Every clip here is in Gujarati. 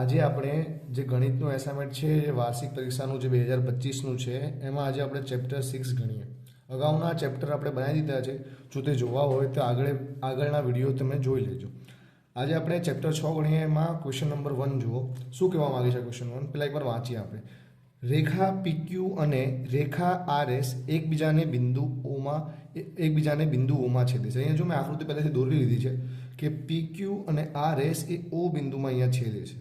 આજે આપણે જે ગણિતનું એસાઇનમેન્ટ છે જે વાર્ષિક પરીક્ષાનું જે 2025નું છે એમાં આજે આપણે ચેપ્ટર 6 ગણીએ. અગાઉના ચેપ્ટર આપણે બનાવી દીધા છે. જો તે જોવા હોય તો આગળના વિડીયો તમે જોઈ લેજો. આજે આપણે ચેપ્ટર 6 ગણીએ. એમાં ક્વેશ્ચન નંબર 1 જુઓ. શું કહેવા માંગે છે ક્વેશ્ચન 1? પહેલાં એકવાર વાંચીએ આપણે. રેખા PQ અને રેખા RS એકબીજાને બિંદુઓમાં છેદે છે. અહીંયા જો મેં આકૃતિ પહેલાંથી દોરી લીધી છે કે PQ અને RS એ O બિંદુમાં અહીંયા છેદે છે.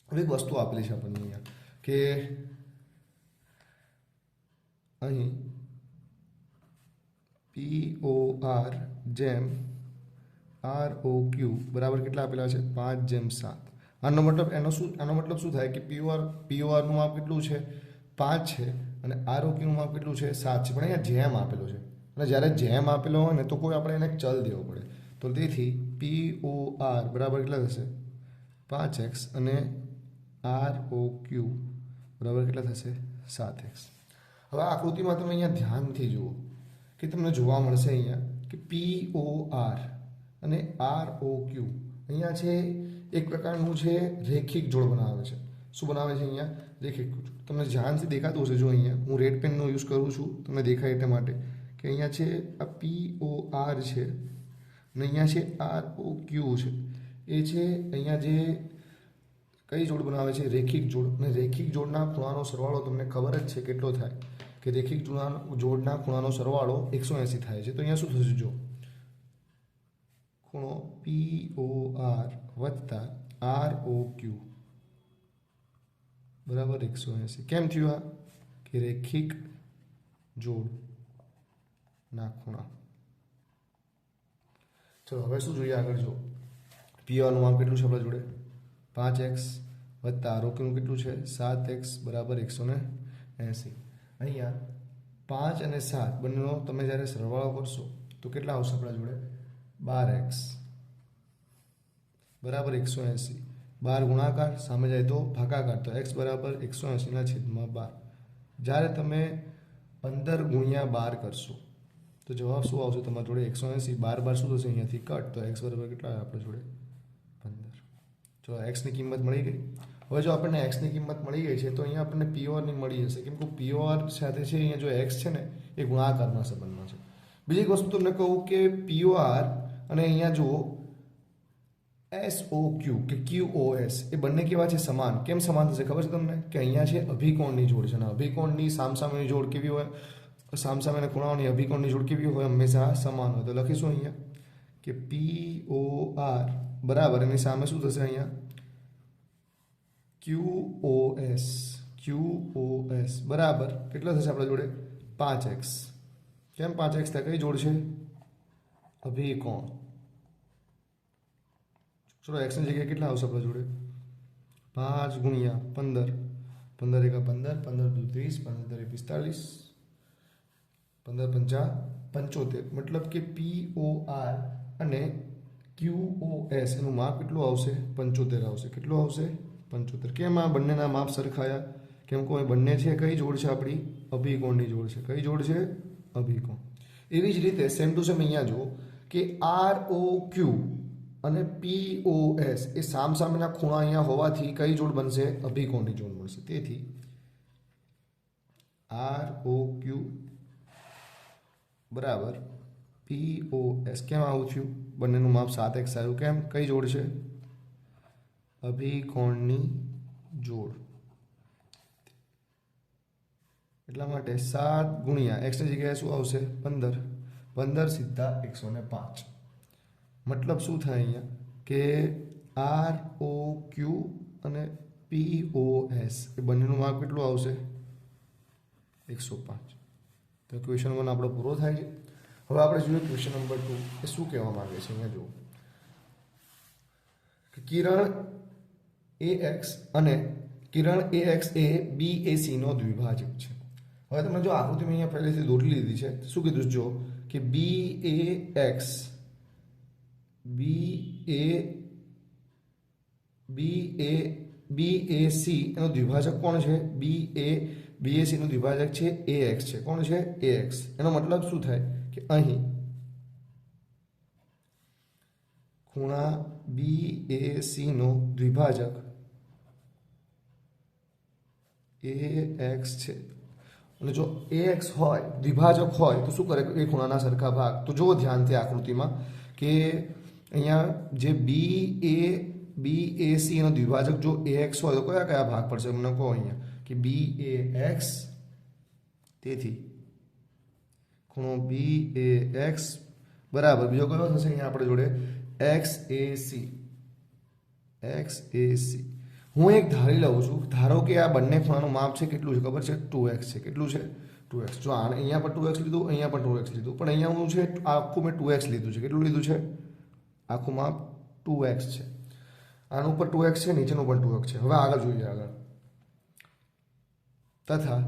હવે એક વસ્તુ આપેલી છે આપણને અહીંયા કે અહીં POR જેમ ROQ બરાબર કેટલા આપેલા છે? 5:7. આનો મતલબ શું થાય કે POR નું માપ કેટલું છે? 5 છે અને ROQ નું માપ કેટલું છે? 7 છે. પણ અહીંયા જેમ આપેલો છે અને જ્યારે જેમ આપેલો હોય ને તો કોઈ આપણે એને ચલ દેવો પડે. તો તેથી POR બરાબર કેટલા થશે? 5x અને ROQ બરાબર કેટલા થશે? 7x. હવે આકૃતિમાં તમે અહીંયા ધ્યાનથી જુઓ કે તમને જોવા મળશે અહીંયા કે POR અને ROQ અહીંયા છે એક પ્રકારનું છે રેખિક જોડ બનાવે છે. શું બનાવે છે અહીંયા? રેખિક જોડ. તમને ધ્યાનથી દેખાતું હશે. જો અહીંયા હું રેડ પેનનો યુઝ કરું છું તમને દેખાય એટલા માટે કે અહીંયા છે આ POR છે અને અહીંયા છે ROQ છે. એ છે અહીંયા જે કઈ જોડ બનાવે છે? રેખિક જોડ. અને રેખિક જોડના ખૂણાનો સરવાળો તમને ખબર જ છે કેટલો થાય કે રેખિક જોડના ખૂણાનો સરવાળો 180 થાય છે. તો અહીંયા શું થશે? જો ખૂણો POR વત્તા ROQ બરાબર 180. કેમ થયું આ? કે રેખિક જોડના ખૂણા. ચલો હવે શું જોઈએ આગળ? જો POR નું માપ કેટલું છે આપણા જોડે? 5x વત્તા ROQ નું કેટલું છે? 7x બરાબર 180. અહીંયા 5 અને 7 બંનેનો તમે જ્યારે સરવાળો કરશો તો કેટલા આવશે આપણા જોડે? 12x બરાબર 180. 12 ગુણાકાર સામે જાય તો ભાગાકાર. તો x બરાબર 180/12. જ્યારે તમે 15 ગુણ્યા 12 કરશો તો જવાબ શું આવશે તમારા જોડે? 180. 12 શું થશે? અહીંયાથી કટ. તો x બરાબર કેટલા આવે આપણા જોડે? 15. જો xની કિંમત મળી ગઈ. હવે જો આપણને xની કિંમત મળી ગઈ છે તો અહીંયા આપણને PORની મળી જશે. કેમ કે POR સાથે છે અહીંયા જો x છે ને એ ગુણાકારના સંબંધમાં છે. બીજી એક વસ્તુ તમને કહું કે POR અને અહીંયા જુઓ SOQ કે QOS એ બંને કેવા છે? સમાન. કેમ સમાન થશે ખબર છે તમને? કે અહીંયા છે અભિકોણની જોડ છે અને અભિકોણની સામસામેની જોડ કેવી હોય? સામસામેના ખૂણાઓની અભિકોણની જોડ કેવી હોય? હંમેશા સમાન હોય. તો લખીશું અહીંયા કે POR બરાબર એની સામે શું થશે? અહીંયા QOS બરાબર કેટલા થશે આપણા જોડે? 5x. કેમ 5x થાય? કઈ જોડ છે? અભિકોણ. ચલો x ની જગ્યાએ કેટલા આવશે આપણા જોડે? 5 ગુણ્યા 15. 15 એકા 15, 15 દુ 30, 15 દુ 45, 15 પંચા 75. મતલબ કે POR અને QOS એનું માપ કેટલું આવશે? 75 આવશે. કેટલું આવશે? 75. કેમ આ બંનેના માપ સરખાયા? કેમ કે બંને છે કઈ જોડ છે? આપણી અભિકોણની જોડ છે. કઈ જોડ છે? અભિકોણ. એવી જ રીતે સેમ ટુ સેમ અહીંયા જુઓ કે ROQ અને POS એ સામસામેના ખૂણા અહીંયા હોવાથી કઈ જોડ બનશે? અભિકોણની જોડ મળશે. તેથી ROQ બરાબર POS. કેમ આવું થયું? બંનેનું માપ 7x આવ્યું. કેમ? કઈ જોડ છે? અભિકોણની જોડ. એટલા માટે 7 ગુણ્યા x ની જગ્યાએ શું આવશે? 15. 15 સીધા 105. મતલબ શું થાય અહીંયા કે ROQ અને POS એ બંનેનું માપ કેટલું આવશે? 105. તો ક્વેશ્ચન 1 આપણો પૂરો થાય છે. હવે આપણે જોઈએ ક્વેશ્ચન નંબર 2 એ શું કહેવા માંગે છે. અહીંયા જુઓ કે કિરણ AX એ BAC નો દ્વિભાજક છે. હવે તમે જો આકૃતિ મેં અહીંયા પહેલેથી દોરી લીધી છે. શું કીધું? જો કે BAC એનો દ્વિભાજક કોણ છે? BAC નું દ્વિભાજક છે AX છે. કોણ છે? AX. એનો મતલબ શું થાય કે અહીં ખૂણા BAC નો દ્વિભાજક એ એક્સ છે અને જો એ એક્સ હોય દ્વિભાજક હોય તો શું કરે એ ખૂણાના સરખા ભાગ. તો જુઓ ધ્યાનથી આકૃતિમાં કે અહીંયા જે બી એ સી એનો દ્વિભાજક જો એ એક્સ હોય તો કયા કયા ભાગ પડશે મને કહો અહીંયા કે બી એ એક્સ. તેથી ખૂણો બી એ એક્સ બરાબર બીજો કયો થશે અહીંયા આપણે જોડે એક્સ એ સી. હું એક ધારી લઉં છું, ધારો કે આ બંને ખૂણાનું માપ છે કેટલું છે ખબર છે 2x છે. કેટલું છે 2x. જો આને અહીંયા પણ 2x લીધું, અહીંયા પણ 2x લીધું, પણ અહીંયા હું છે આખું મેં 2x લીધું છે. કેટલું લીધું છે આખું માપ 2x છે. આનું ઉપર 2x છે, નીચેનું પણ 2x છે. હવે આગળ જોઈએ આગળ તથા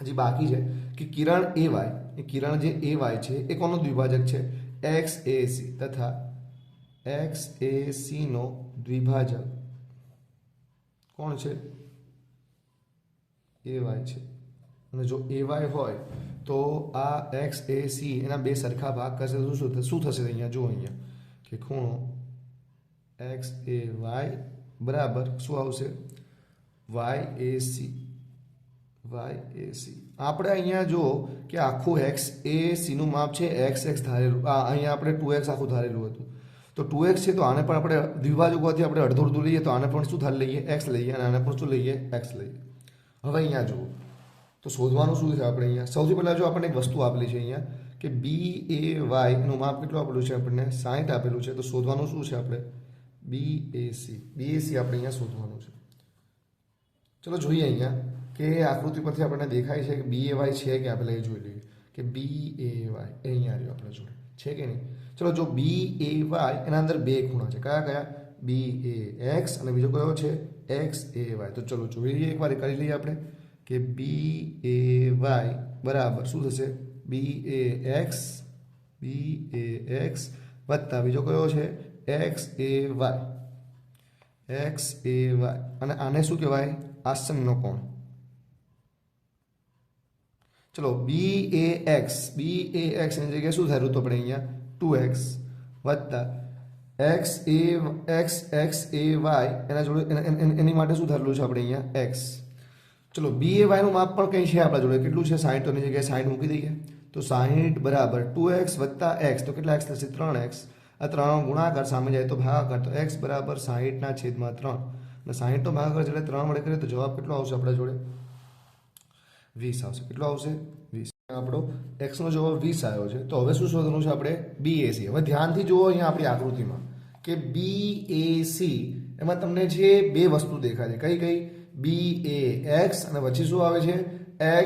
હજી બાકી છે કે કિરણ એ વાય, એ કિરણ જે એ વાય છે એ કોનો દ્વિભાજક છે એક્સ એ સી તથા એક્સ એ સી નો દ્વિભાજક કોણ છે એ વાય છે. અને જો એ વાય હોય તો આ એક્સ એ સી એના બે સરખા ભાગ કરશે તો શું થશે અહીંયા જુઓ અહીંયા કે ખૂણો એક્સ એ વાય બરાબર શું આવશે વાય એ સી. આપણે અહીંયા જો કે આખું એક્સ એ સીનું માપ છે એક્સ ધારેલું, અહીંયા આપણે 2x આખું ધારેલું હતું તો 2x છે તો આને પણ આપણે દ્વિભાજક હોવાથી આપણે અડધું અડધું લઈએ તો આને પણ શું ધારી લઈએ એક્સ લઈએ અને આને પણ શું લઈએ એક્સ લઈએ. હવે અહીંયા જુઓ તો શોધવાનું શું છે આપણે અહીંયા સૌથી પહેલાં જો આપણને એક વસ્તુ આપેલી છે અહીંયા કે બી એ વાય એનું માપ કેટલું આપેલું છે આપણને 60 આપેલું છે. તો શોધવાનું શું છે આપણે બી એ સી આપણે અહીંયા શોધવાનું છે. ચલો જોઈએ અહીંયા કે આકૃતિ પરથી આપણને દેખાય છે કે બી એ વાય છે કે આપણે જોઈ લઈએ કે બી એ વાય અહીંયા આવ્યું આપણે જોડે છે કે નહીં. ચલો જો બી એ વાય એના અંદર બે ખૂણા છે કયા કયા બી એ એક્સ અને બીજો કયો છે એક્સ એ વાય. તો ચલો જોઈએ એકવાર કરી લઈએ આપણે કે બી એ વાય બરાબર શું થશે બી એ એક્સ વત્તા બીજો કયો છે એક્સ એ વાય અને આને શું કહેવાય આસનનો કોણ. ચલો બી એ એક્સ એની જગ્યાએ શું થાય તો આપણે અહીંયા 2x વત્તા એક્સ એ વાય એના જોડે એની માટે શું ધારેલું છે આપણે અહીંયા એક્સ. ચલો બી એ વાયનું માપ પણ કંઈ છે આપણા જોડે કેટલું છે 60 તો એની જગ્યાએ 60 મૂકી દઈએ તો 60 બરાબર 2x વત્તા એક્સ તો કેટલા એક્સ થશે 3x. આ 3 ગુણાકાર સામે જાય તો ભાગાકાર તો x બરાબર 60/3 અને 60 નો ભાગાકાર એટલે 3 વડે કરીએ તો જવાબ કેટલો આવશે આપણા જોડે 20 આવશે. કેટલો આવશે 20. આપણો x નો જવાબ 20 આવ્યો છે. તો હવે શું શોધવાનું છે આપણે BAC. હવે ધ્યાનથી જુઓ અહીંયા આપણી આકૃતિમાં કે BAC એમાં તમને જે બે વસ્તુ દેખાય છે કઈ BAX અને પછી શું આવે છે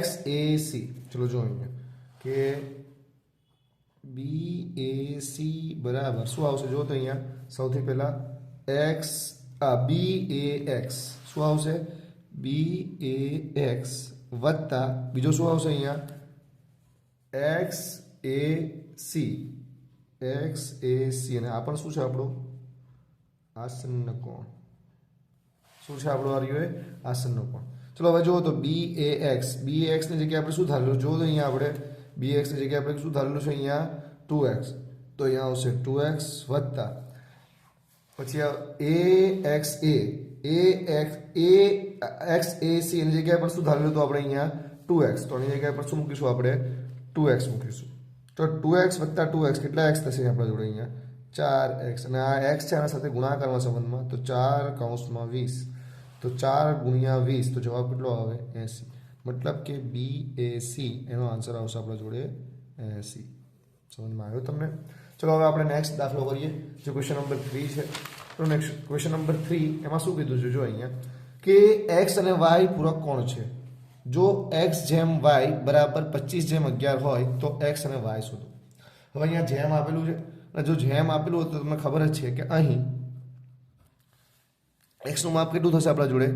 XAC. ચલો જો અહીંયા કે BAC બરાબર શું આવશે જો તો અહીંયા સૌથી પહેલા BAX શું આવશે BAX વત્તા બીજો શું આવશે અહીંયા XAC અને આ પણ શું છે આપણો આસન્ન કોણ. શું છે આપણો આ રહ્યો આસન્ન કોણ. ચલો હવે જુઓ તો BAX ની જગ્યાએ આપણે શું ધારેલું જો તો અહીંયા આપણે BX ની જગ્યાએ આપણે શું ધારેલું છે અહીંયા 2x તો અહીંયા આવશે 2x વત્તા પછી AXAC એની જગ્યાએ પણ શું ધારેલું તો આપણે અહીંયા 2x તો એની જગ્યાએ પણ શું મૂકીશું આપણે 2x મૂકીશું. તો 2x વત્તા 2x કેટલા x થશે આપણા જોડે અહીંયા 4x અને આ x છે આના સાથે ગુણાકારમાં સંબંધમાં તો 4/20 તો 4 ગુણ્યા 20 તો જવાબ કેટલો આવે 80. મતલબ કે BAC એનો આન્સર આવશે આપણા જોડે 80. સમજમાં આવ્યો તમને. ચલો હવે આપણે નેક્સ્ટ દાખલો કરીએ જે ક્વેશ્ચન નંબર 3 છે. તો નેક્સ્ટ ક્વેશ્ચન નંબર 3 એમાં શું કીધું છે જો અહીંયા કે x અને y પૂરક કોણ છે. જો x જેમ y બરાબર 25/11 હોય તો x અને y શોધો. હવે અહીંયા જેમ આપેલું છે અને જો જેમ આપેલું હોય તો તમને ખબર જ છે કે અહીં x નું માપ કેટલું થશે આપણા જોડે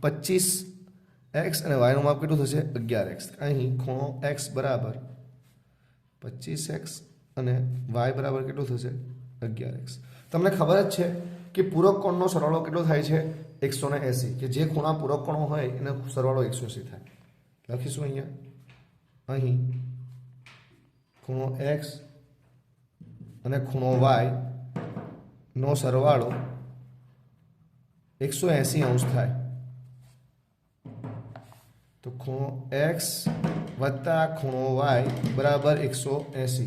25x અને y નું માપ કેટલું થશે 11x. અહીં ખૂણો x બરાબર 25x અને y બરાબર કેટલું થશે 11x. તમને ખબર જ છે કે પૂરક કોણનો સરવાળો કેટલો થાય છે 180 કે જે ખૂણા પૂરક કોણો હોય એનો સરવાળો 180 થાય. લખીશું અહીં ખૂણો x અને ખૂણો y નો સરવાળો 180 અંશ થાય ખૂણો એક્સ વત્તા ખૂણો વાય બરાબર 180.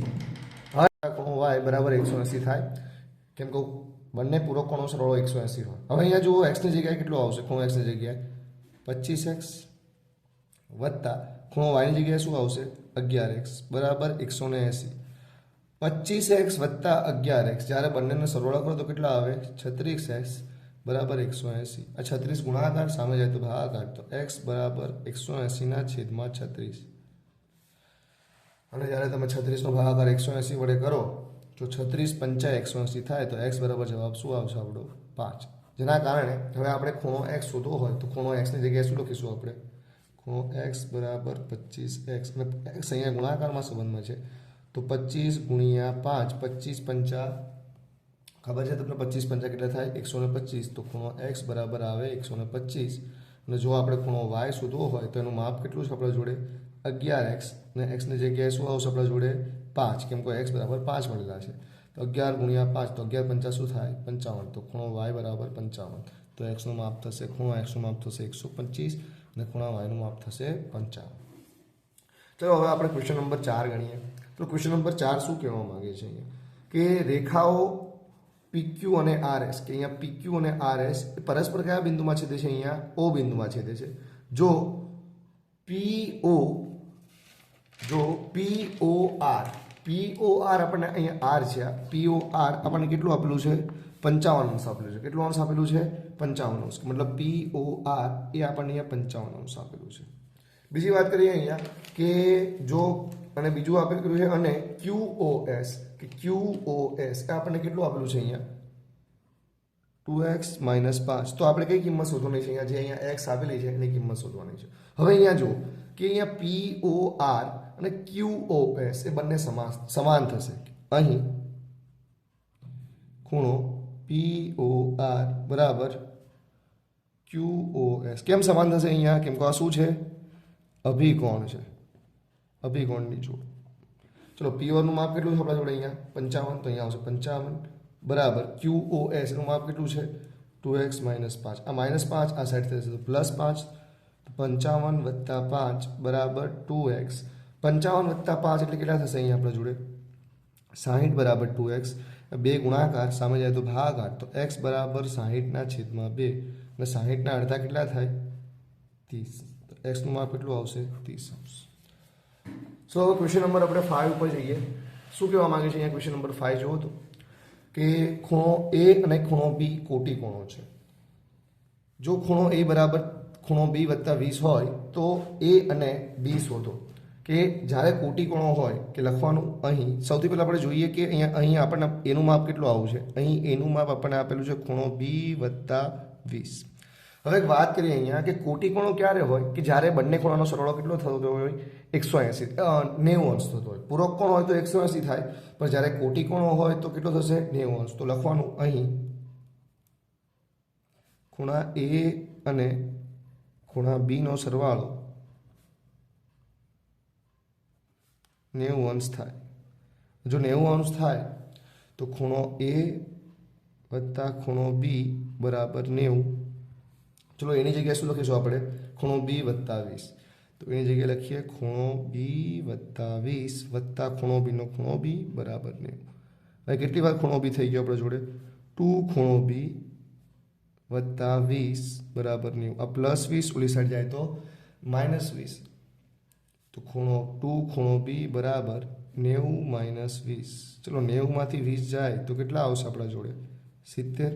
હવે ખૂણો વાય બરાબર 180 થાય, કેમ કે બંને પૂરો ખૂણો સરવાળો 180 હોય. હવે અહીંયા જુઓ એક્સની જગ્યાએ કેટલું આવશે, ખૂણો એક્સની જગ્યાએ 25x વત્તા ખૂણો વાયની જગ્યાએ શું આવશે 11x બરાબર 180. 25x વત્તા 11x જ્યારે બંનેનો સરવાળો કરો તો કેટલા આવે 36x બરાબર 180. આ 36 ગુણાકાર સામે જાય તો ભાગાકાર, તો x બરાબર 180/36. અને જ્યારે તમે 36નો ભાગાકાર 180 વડે કરો તો 36 પંચા 180 થાય, તો x બરાબર જવાબ શું આવશે આપણો 5. જેના કારણે હવે આપણે ખૂણો x શોધવો હોય તો ખૂણો xની જગ્યાએ શું લખીશું આપણે, ખૂણો x બરાબર 25x, અને x અહીંયા ગુણાકારમાં સંબંધમાં છે તો 25 ગુણ્યા 5, 25 પંચા ખબર છે તમને 25 પંચા કેટલા થાય 125, તો ખૂણો x બરાબર આવે 125. અને જો આપણે ખૂણો y શોધવો હોય તો એનું માપ કેટલું છે આપણા જોડે 11x, અને xની જગ્યાએ શું આવશે આપણા જોડે 5, કેમ કે x બરાબર 5 મળેલા છે. તો 11 ગુણ્યા 5 તો 11 પંચા શું થાય 55, તો ખૂણો y બરાબર 55. તો xનું માપ થશે, ખૂણો xનું માપ થશે 125 અને ખૂણા yનું માપ થશે 55. ચલો હવે આપણે ક્વેશ્ચન નંબર 4 ગણીએ. તો ક્વેશ્ચન નંબર 4 શું કહેવા માંગે છે અહીંયા કે રેખાઓ PQ અને RS, કે અહીંયા PQ અને RS પરસ્પર કયા બિંદુમાં છેદે છે, અહીંયા O બિંદુમાં છેદે છે. જો POR આપણને અહીંયા R છે, POR આપણને કેટલું આપેલું છે 55 અંશ આપેલું છે. કેટલું અંશ આપેલું છે 55 અંશ, મતલબ POR એ આપણને અહીંયા 55 અંશ આપેલું છે. બીજી વાત કરીએ અહીંયા કે જો અને બીજું આપેલું છે અને QOS, કે QOS એ આપણને કેટલું આપેલું છે અહીંયા 2x - 5. તો આપણે કઈ કિંમત શોધવાની છે અહીંયા, જે અહીંયા x આપેલી છે એની કિંમત શોધવાની છે. હવે અહીંયા જુઓ કે અહીંયા POR અને QOS એ બંને સમાન થશે. અહીં ખૂણો POR બરાબર QOS કેમ સમાન થશે અહીંયા, કેમ કે આ શું છે અભિકોણ છે, અભિકોણની જોડ. ચલો POR નું માપ કેટલું છે આપણા જોડે અહીંયા 55, તો અહીંયા આવશે 55 બરાબર QOS નું માપ કેટલું છે 2x - 5. આ -5 આ સાઈડ થશે તો +5, 55 + 5 બરાબર 2x. 55 + 5 એટલે કેટલા થશે અહીંયા આપણા જોડે 60 બરાબર 2x. બે ગુણાકાર સામે જાય તો ભાગાકાર, તો x બરાબર 60/2 અને 60 ના અડધા કેટલા થાય 30. તો x નું માપ કેટલું આવશે 30 અંશ. સો હવે ક્વેશ્ચન નંબર આપણે 5 ઉપર જઈએ. શું કહેવા માંગે છે અહીંયા ક્વેશ્ચન નંબર 5 જુઓ તો કે ખૂણો A અને ખૂણો B કોટી કોણો છે. જો ખૂણો A બરાબર ખૂણો B + 20 હોય તો A અને B શોધો. કે જ્યારે કોટી કોણો હોય કે લખવાનું અહીં સૌથી પહેલાં આપણે જોઈએ કે અહીં આપણને એનું માપ કેટલું આવું છે, અહીં એનું માપ આપણને આપેલું છે ખૂણો B + 20. હવે એક વાત કરીએ અહીંયા કે કોટી કોણો ક્યારે હોય કે જ્યારે બંને ખૂણાનો સરવાળો કેટલો થતો હોય 90 અંશ થતો હોય. પૂરક કોણ હોય તો 180 થાય, પણ જ્યારે કોટી કોણો હોય તો કેટલો થશે 90 અંશ. તો લખવાનું અહીં ખૂણા A અને ખૂણા B નો સરવાળો 90 અંશ થાય. જો 90 અંશ થાય તો ખૂણો A વત્તા ખૂણો B બરાબર 90. ચલો એની જગ્યાએ શું લખીશું આપણે ખૂણો B + 20. તો એની જગ્યાએ લખીએ ખૂણો B + 20 વત્તા ખૂણો B નો ખૂણો B બરાબર 90. હવે કેટલી વાર ખૂણો B થઈ ગયો આપણે જોડે 2 ખૂણો B + 20 બરાબર 90. આ +20 ઓલી સાઈડ જાય તો -20. તો ખૂણો 2 ખૂણો B બરાબર 90 - 20. ચલો 90 માંથી 20 જાય તો કેટલા આવશે આપણા જોડે 70.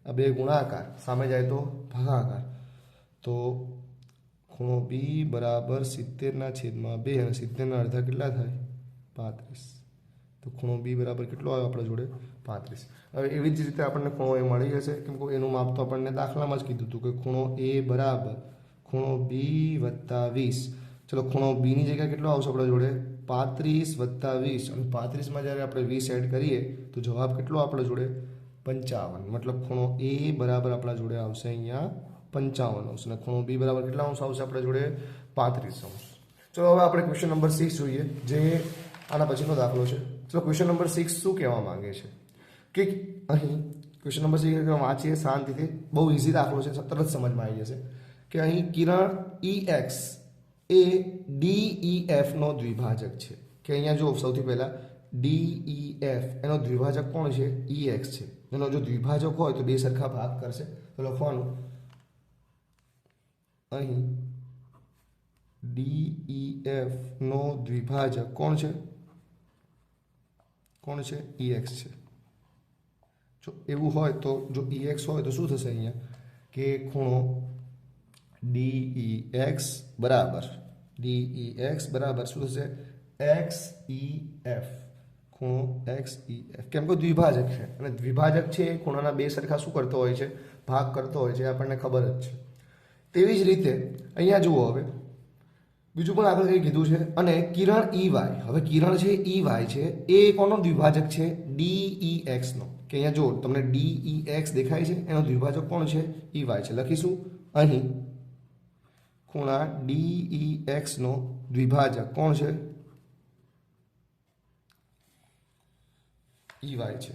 આ બે ગુણાકાર સામે જાય તો ભાગાકાર, તો ખૂણો B બરાબર 70/2 અને 70 ના અડધા કેટલા થાય 35. તો ખૂણો B બરાબર કેટલો આવ્યો આપણા જોડે 35. હવે એવી જ રીતે આપણને ખૂણો એ મળી જશે, કેમ કે એનું માપ તો આપણને દાખલામાં જ કીધું હતું કે ખૂણો A બરાબર ખૂણો B + 20. ચલો ખૂણો B ની જગ્યાએ કેટલો આવશે આપણા જોડે 35 + 20, અને 35માં જ્યારે આપણે 20 એડ કરીએ તો જવાબ કેટલો આપણા જોડે 55. મતલબ ખૂણો A બરાબર આપણા જોડે આવશે અહીંયા 55 અંશ, અને ખૂણો B બરાબર કેટલા અંશ આવશે આપણા જોડે 35 અંશ. ચલો હવે આપણે ક્વેશ્ચન નંબર 6 જોઈએ, જે આના પછીનો દાખલો છે. ચલો ક્વેશ્ચન નંબર 6 શું કહેવા માંગે છે કે અહીં ક્વેશ્ચન નંબર 6 વાંચીએ શાંતિથી, બહુ ઇઝી દાખલો છે, તરત સમજમાં આવી જશે કે અહીં કિરણ EX એ DEF નો દ્વિભાજક છે કે અહીંયા જો સૌથી પહેલા DEF એનો દ્વિભાજક કોણ છે EX છે એનો જો દ્વિભાજક હોય તો બે સરખા ભાગ કરશે તો લખવાનું અહીં DEF નો દ્વિભાજક કોણ છે EX છે જો એવું હોય તો જો EX હોય તો શું થશે અહીંયા કે ખૂણો DEX બરાબર શું થશે XEF ખૂણો XEF કેમ કે દ્વિભાજક છે અને દ્વિભાજક છે એ ખૂણાના બે સરખા શું કરતો હોય છે ભાગ કરતો હોય છે આપણને ખબર જ છે તેવી જ રીતે અહીંયા જુઓ હવે બીજું પણ આગળ કંઈ કીધું છે અને કિરણ EY હવે કિરણ છે EY છે એ કોનો દ્વિભાજક છે DEX નો કે અહીંયા જો તમને DEX દેખાય છે એનો દ્વિભાજક કોણ છે EY છે લખીશું અહીં ખૂણા DEX નો દ્વિભાજક કોણ છે EY છે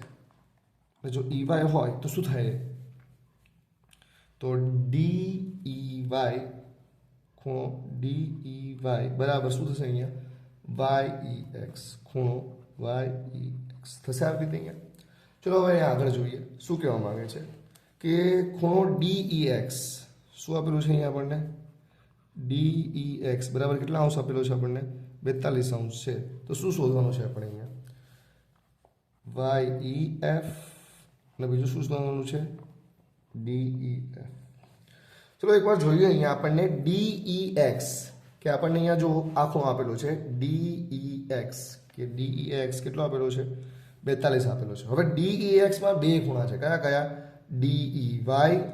જો EY હોય તો શું થાય તો DEY ખૂણો DEY બરાબર શું થશે અહીંયા YEX ખૂણો YEX થશે આવી રીતે અહીંયા ચલો હવે અહીંયા આગળ જોઈએ શું કહેવા માંગે છે કે ખૂણો DEX શું આપેલું છે અહીંયા આપણને DEX બરાબર કેટલા અંશ આપેલો છે આપણને 42 અંશ છે તો શું શોધવાનું છે આપણે અહીંયા YEF અને બીજું શું શોધવાનું છે DEF ચલો એકવાર જોઈએ અહીંયા આપણને DEX કે આપણને અહીંયા જો આખો આપેલો છે DEX કે DEX કેટલો આપેલો છે 42 આપેલો છે હવે DEX માં બે ખૂણા છે કયા કયા DEY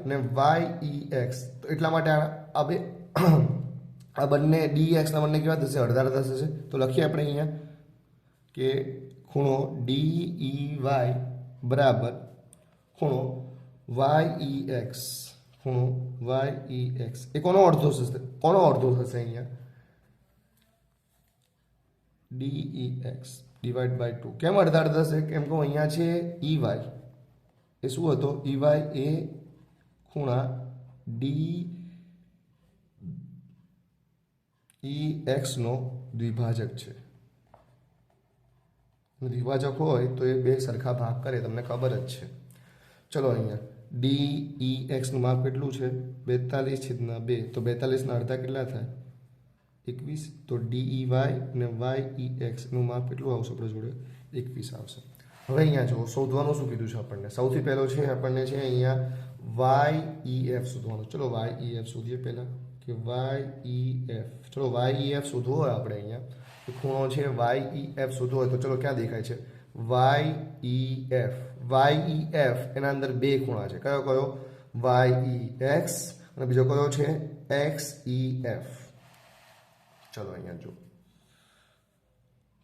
અને YEX તો એટલા માટે આ બે આ બંને DEX ના બંને કેવા થશે અડધા અડધા થશે તો લખીએ આપણે અહીંયા કે ખૂણો DEY બરાબર ખૂણો YEX ખૂણો YEX એ કોનો અડધો થશે અહીંયા DEX ડિવાઇડ બાય 2 કેમ અડધા અડધા થશે કેમ કે અહીંયા છે EY એ શું હતો EY એ ખૂણા DEX નો દ્વિભાજક છે દ્વિભાજક હોય તો એ બે સરખા ભાગ કરે તમને ખબર જ છે ચલો અહીંયા DEX નું માપ કેટલું છે 42/2 તો 42 ના અડધા કેટલા થાય 21 તો DEY અને YEX નું માપ કેટલું આવશે આપણે જોડે 21 આવશે હવે અહીંયા જો શોધવાનું શું કીધું છે આપણને સૌથી પહેલો છે આપણને છે અહીંયા YEF શોધવાનું ચલો YEF શોધીએ પહેલા કે YEF ચલો YEF શોધવો હોય આપણે અહીંયા ખૂણો છે YEF શોધવો હોય તો ચલો ક્યાં દેખાય છે YEF એના અંદર બે ખૂણા છે કયો YEX અને બીજો કયો છે XEF ચલો અહીંયા જો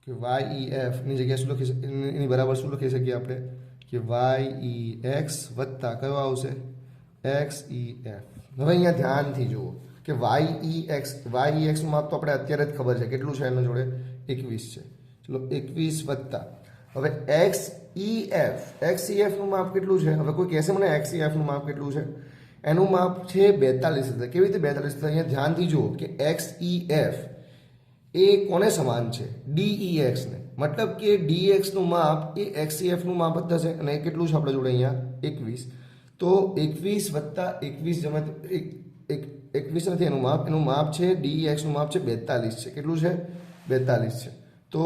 કે YEF ની જગ્યાએ શું લખી એની બરાબર શું લખી શકીએ આપણે કે YEX વત્તા કયો આવશે XEF હવે અહીંયા ધ્યાનથી જુઓ કે YEX નું માપ તો આપણે અત્યારે જ ખબર છે કેટલું છે એના જોડે 21 છે ચલો 21 વત્તા હવે XEF નું માપ કેટલું છે હવે કોઈ કહેશે મને XEF નું માપ કેટલું છે એનું માપ છે 42 કેવી રીતે 42 અહીંયા ધ્યાનથી જુઓ કે XEF એ કોને સમાન છે DEX ને મતલબ કે DEX નું માપ એ XEF નું માપ જ થશે અને કેટલું છે આપણે જોડે અહીંયા 21 તો 21 વત્તા 21 જમા 21 નથી એનું માપ છે DEX નું માપ છે 42 છે કેટલું છે 42 છે તો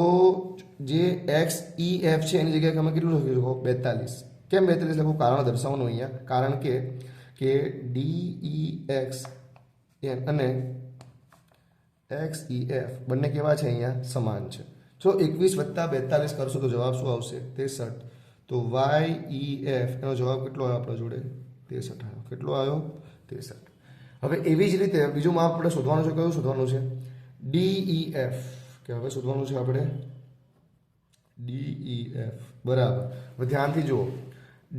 જે XEF છે એની જગ્યાએ તમે કેટલું લખી શકો 42 કેમ 42 લખો કારણ દર્શાવવાનું અહીંયા કારણ કે DEX અને XEF બંને કેવા છે અહીંયા સમાન છે જો 21 વત્તા 42 કરશો તો જવાબ શું આવશે 63 તો YEF એનો જવાબ કેટલો આવ્યો આપણા જોડે 63 આવ્યો કેટલો આવ્યો 63 હવે એવી જ રીતે બીજું માપ આપણે શોધવાનું છે કયું શોધવાનું છે DEF કે હવે શોધવાનું છે આપણે DEF બરાબર હવે ધ્યાનથી જુઓ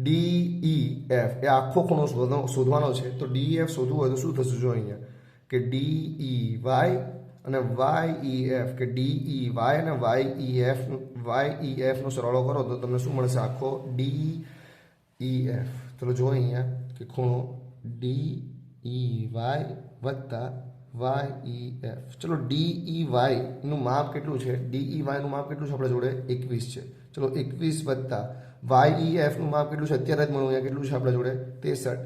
DEF એ આખો ખૂણો શોધવાનો છે તો DEF શોધવું હોય તો શું થશે જો અહીંયા કે DEY અને YEF કે DEY અને YEF નો સરવાળો કરો તો તમને શું મળશે આખો DEF ચલો જો અહીંયા કે ખૂણો DEY વત્તા YEF. ચલો DEY નું માપ કેટલું છે? DEY નું માપ કેટલું છે આપણા જોડે? 21 છે. ચલો 21 વત્તા YEF નું માપ કેટલું છે? અત્યારે જ મળ્યું અહીંયા કેટલું છે આપણા જોડે? 63.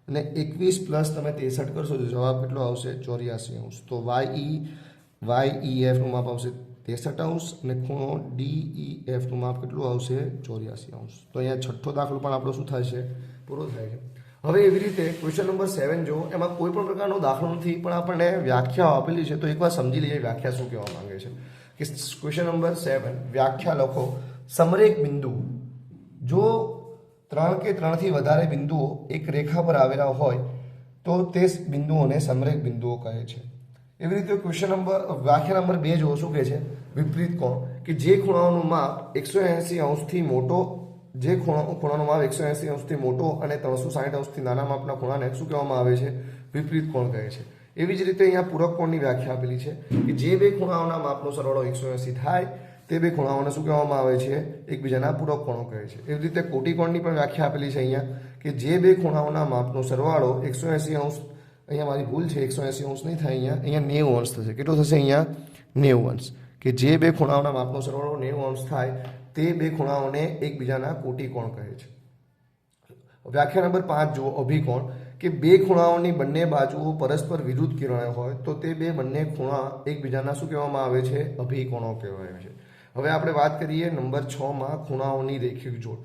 અને 21 પ્લસ તમે 63 કરશો તો જવાબ કેટલો આવશે? 84°. તો YEF નું માપ આવશે 63° અને ખૂણો DEF નું માપ કેટલું આવશે? 84°. તો અહીંયા છઠ્ઠો દાખલો પણ આપણો શું થાય છે? પૂરો થાય છે. હવે એવી રીતે ક્વેશ્ચન નંબર 7 જો એમાં કોઈ પણ પ્રકારનો દાખલો નથી પણ આપણને વ્યાખ્યા આપેલી છે તો એકવાર સમજી લઈએ વ્યાખ્યા શું કહેવા માંગે છે. કે ક્વેશ્ચન નંબર 7 વ્યાખ્યા લખો. સમરેખ બિંદુ જો 3 કે 3 થી વધારે બિંદુઓ એક રેખા પર આવેલા હોય તો તે બિંદુઓને સમરેખ બિંદુઓ કહે છે. એવી રીતે ક્વેશ્ચન નંબર વ્યાખ્યા નંબર 2 જો શું કહે છે? વિપરીત કોણ. કે જે ખૂણાઓનું માપ 180° થી મોટો જે ખૂણાનો માપ 180° મોટો અને 360° નાના માપના ખૂણાને શું કહેવામાં આવે છે? વિપરીત કોણ કહે છે. એવી જ રીતે અહીંયા પૂરક કોણની વ્યાખ્યા આપેલી છે કે જે બે ખૂણાઓના માપનો સરવાળો 180 થાય તે બે ખૂણાઓને શું કહેવામાં આવે છે? એકબીજાના પૂરક કોણો કહે છે. એવી રીતે કોટિકોણની પણ વ્યાખ્યા આપેલી છે અહીંયા કે જે બે ખૂણાઓના માપનો સરવાળો 180°, અહીંયા મારી ભૂલ છે 180° નહીં થાય, અહીંયા 90° થશે. કેટલો થશે? અહીંયા 90°. કે જે બે ખૂણાઓના માપનો સરવાળો 90° થાય તે બે ખૂણાઓને એકબીજાના કોટિકોણ કહે છે. વ્યાખ્યા નંબર 5 જુઓ અભિકોણ. કે બે ખૂણાઓની બંને બાજુઓ પરસ્પર વિરુદ્ધ કિરણે હોય તો તે બંને ખૂણા એકબીજાના શું કહેવામાં આવે છે? અભિકોણો કહેવાય છે. હવે આપણે વાત કરીએ નંબર 6 માં ખૂણાઓની રેખિક જોડ.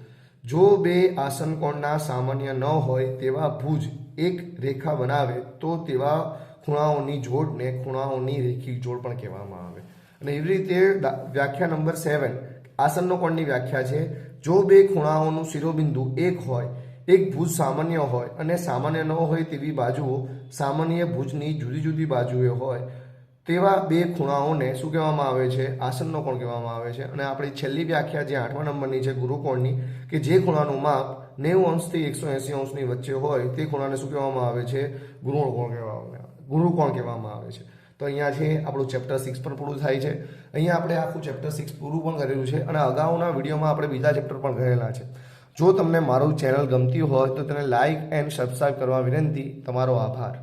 જો બે આસન કોણના સામાન્ય ન હોય તેવા ભુજ એક રેખા બનાવે તો તેવા ખૂણાઓની જોડને ખૂણાઓની રેખિક જોડ પણ કહેવામાં આવે. અને એવી રીતે વ્યાખ્યા નંબર 7 આસનનો કોણની વ્યાખ્યા છે. જો બે ખૂણાઓનું શિરોબિંદુ 1 હોય, એક ભુજ સામાન્ય હોય અને સામાન્ય ન હોય તેવી બાજુઓ સામાન્ય ભુજની જુદી જુદી બાજુએ હોય તેવા બે ખૂણાઓને શું કહેવામાં આવે છે? આસનનો કોણ કહેવામાં આવે છે. અને આપણી છેલ્લી વ્યાખ્યા જે 8મા નંબરની છે ગુરુકોણની, કે જે ખૂણાનું માપ 90° થી 180° ની વચ્ચે હોય તે ખૂણાને શું કહેવામાં આવે છે? ગુરુકોણ કહેવામાં આવે છે. તો અહીંયા છે આપણું ચેપ્ટર 6 પણ પૂરું થાય છે. અહીંયા આપણે આખું ચેપ્ટર 6 પૂરું પણ કરેલું છે અને અગાઉના વિડીયોમાં આપણે બીજા ચેપ્ટર પણ કરેલા છે. જો તમને મારું ચેનલ ગમતી હોય તો તેને લાઇક એન્ડ સબસ્ક્રાઇબ કરવા વિનંતી. તમારો આભાર.